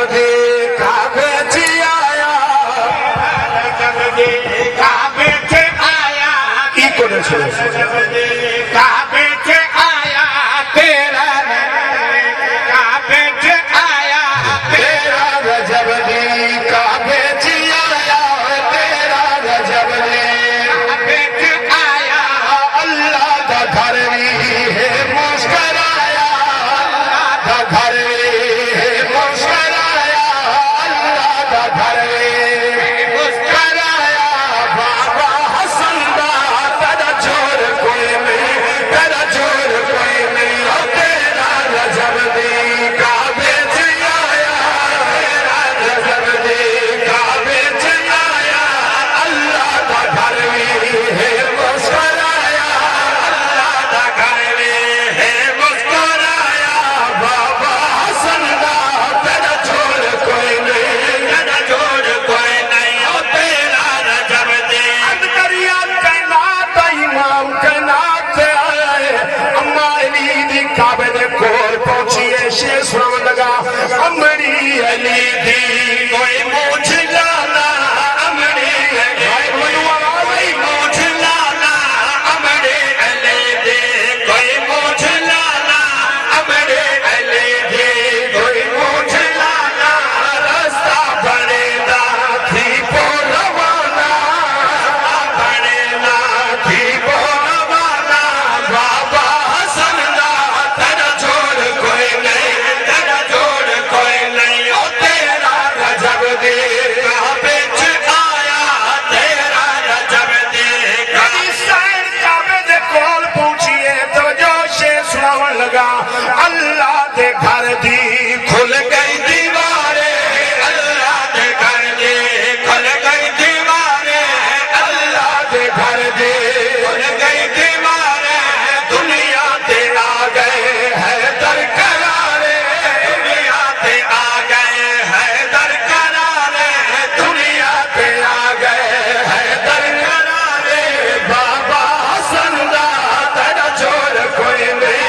دے کعبے چ آیا رجب دے کعبے چ آیا کی کو نے سنے رجب دے کعبے چ آیا تیرا کعبے چ آیا تیرا رجب دے کعبے چ آیا تیرا رجب دے کعبے چ آیا اللہ دا گھر بھی ہے مسکرایا اللہ دا گھر امری علی دی کوئی مجھ لانا امری علی مجھ لانا امری علی دی کوئی مجھ لانا امری علی دی کوئی مجھ لانا رستہ بڑے دا تھی پو روانہ بڑے دا تھی پو روانہ بابا حسن دا تیرا چھوڑ کوئی نہیں اللہ دے گھر دی کھل گئی دیواریں اللہ دے گھر دی کھل گئی دیواریں اللہ دے گھر دی کھل گئی دیواریں دنیا تے آ گئے حیدر قرارے دنیا تے آ گئے حیدر قرارے دنیا تے آ گئے حیدر قرارے بابا حسن دا تیرا چھوڑ کوئی نہیں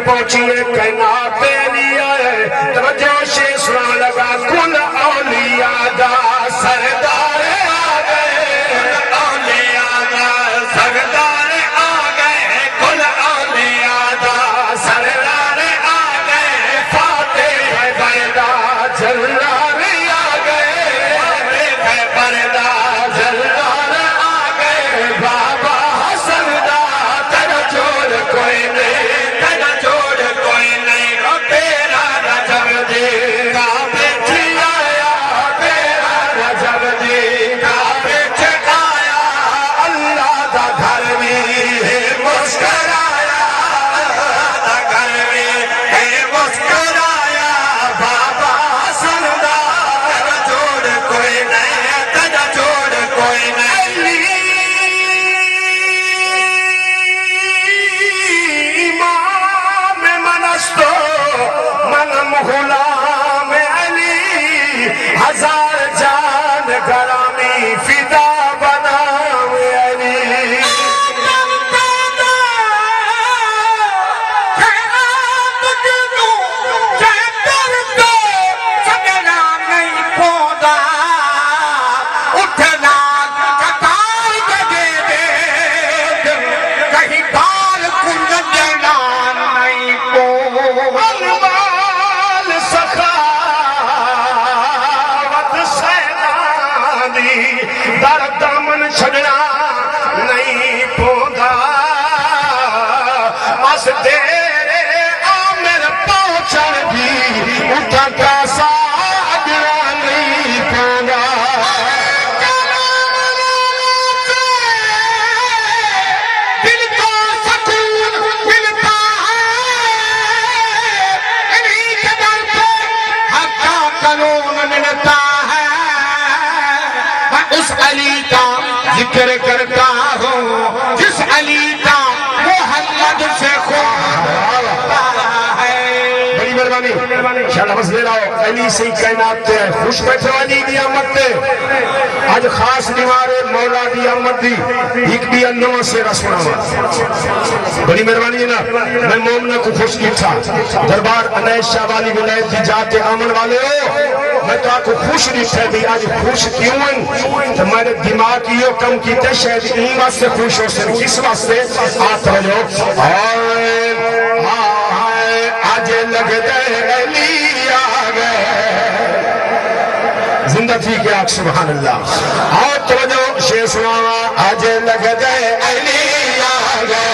پہنچیے کائنات علیہ ہے توجہ سے سنا لگا کل اولیاء دا سردار آ گئے کل اولیاء دا سردار آ گئے کل اولیاء دا سردار آ گئے فاتح بردہ جلال آ گئے فاتح بردہ جلال آ گئے بابا حسن دا تیرا جوڑ کوئی نہیں غلام علی ہزار جان گرامی فدا بنام علی خیرات جنو چہتر تو سگنا نہیں پودا اٹھنا کتار جگے دے کہیں بال کن جنا نہیں پودا در دامن چھڑنا نہیں پودا بس تیرے آمر پہنچن بھی اٹھا کا سادرہ نہیں پودا دل کو سکون ملتا ہے انہی کے در پہ حقا قانون ملتا ہے اس علی کا ذکر کرتا ہوں جس علی کا محمد سے خواب ہے بڑی مہربانی شاءاللہ بس لے رہا علی سے ہی کائنات تے خوش بیٹھے علی دی آمد تے آج خاص دیوارے مولا دی آمد دی ایک بھی انہوں سے رسول آمد بڑی مہربانی ہے نا میں مومنہ کو خوش کی تھا دربار انیس شاہ والی ولایت کی جاتے آمن والے ہو میں تو آپ کو خوش نہیں تھے بھی آج خوش کیوں ہیں تو میں نے دماغ یہ کم کیتے شاید ان واسطے خوش ہو سن کس واسطے آتا ہو آج لگ دے علی آگئے زندہ تھی کہ آگ سبحان اللہ اور توجہ شیع سناوا آج لگ دے علی آگئے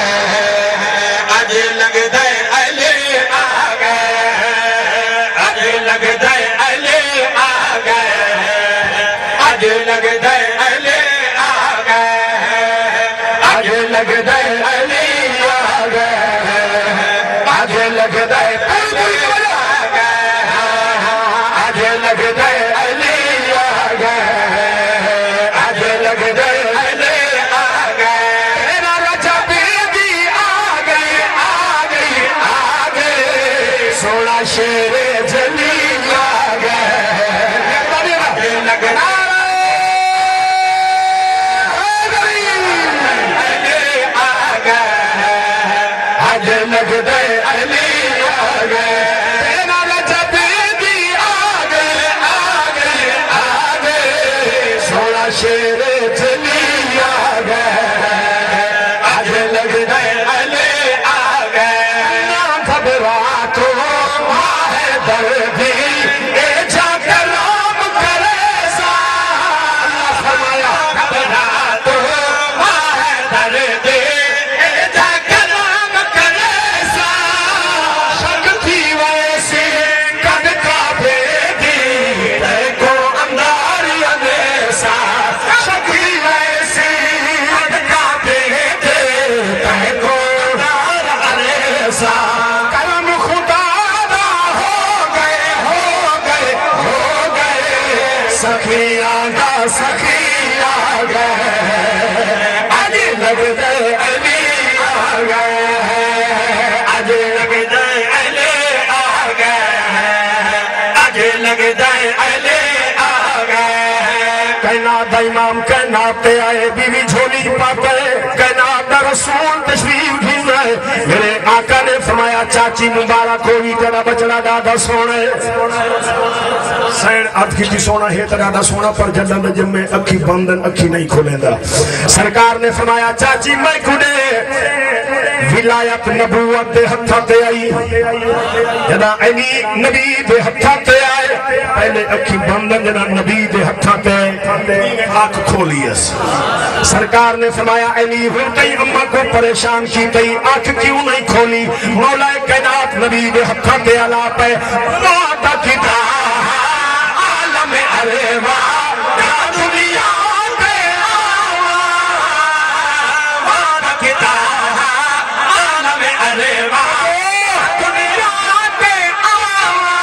آج لگ دے علی آگئے آج لگ دے علی آگئے آج لگ دے علی آگئے آج لگ دے علی آگئے آج لگ دے شیر جلیل آگئے آج لگ دے علی آگئے تیرا رجب بھی آگئے آگئے آگئے سونا شیر جلیل آگئے آج لگ دے علی آگئے نہ گھبرا تو دردی اے جا کرام کرے سا فرمایا گھبرا تو دردی اے جا کرام کرے سا شک تھی ویسی قد کا بھیدی تے کو اندار انیسا شک تھی ویسی قد کا بھیدی تے کو اندار انیسا کرم خدا سخیاں دا سخی آگئے آج لگ دے علی آگئے آج لگ دے علی آگئے آج لگ دے علی آگئے کائنات دا امام کائنات تے آئے بیوی جھولی پاتے کائنات دا رسول تشریف گھن رہے میرے آقا نے فرمایا چاچی مبارک ہوئی تیرا بچڑا دادا سونے سین عرض کی سونا ہے تیرا دا سونا پر جنڈا جب میں اکھی بندن اکھی نہیں کھولے دا سرکار نے فرمایا چاچی میں کھڑے ولایت نبوت دے ہتھا تے آئی جنا علی نبی دے ہتھا تے آئے پہلے اکھی بندن جنا نبی دے ہتھا تے آنکھ کھولی اس سرکار نے فرمایا علی ہوتی اممہ کو پریشان کی تئی آنکھ کیوں نہیں کھولی مولا کائنات نبی دے ہتھا تے علا پہ موتا کی دا عالم علیوہ یا دنیا دے آوہ موتا کی دا عالم علیوہ دنیا دے آوہ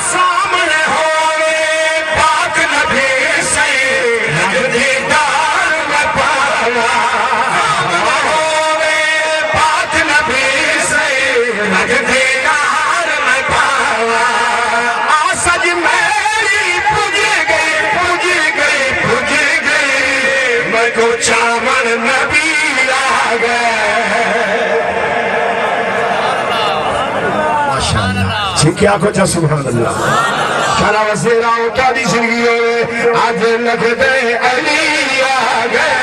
سامنے ہوئے پاک نبی سے لگ دیدار میں پاوا ہوئے پاک نبی سے لگ دیدار میں پاوا آسج میری پوجے گئی میں کو چامن نبی آگئے کیا کو چاہ سبحان اللہ کھانا وزیرہ ہوتا دی زندگی ہوئے آج لگ دے علی آگئے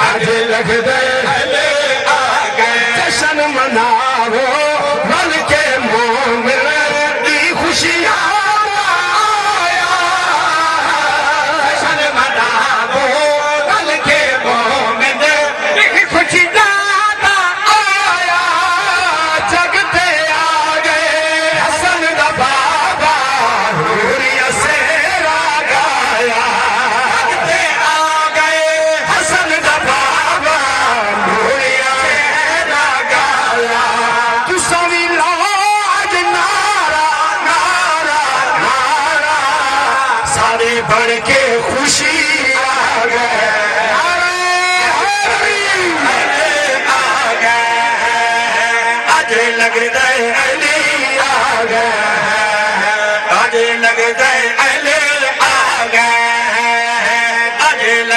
آج لگ دے علی آگئے جشن مناو ملک مومن کی خوشیاں آیا جشن مناو ملک مومن کی خوشیاں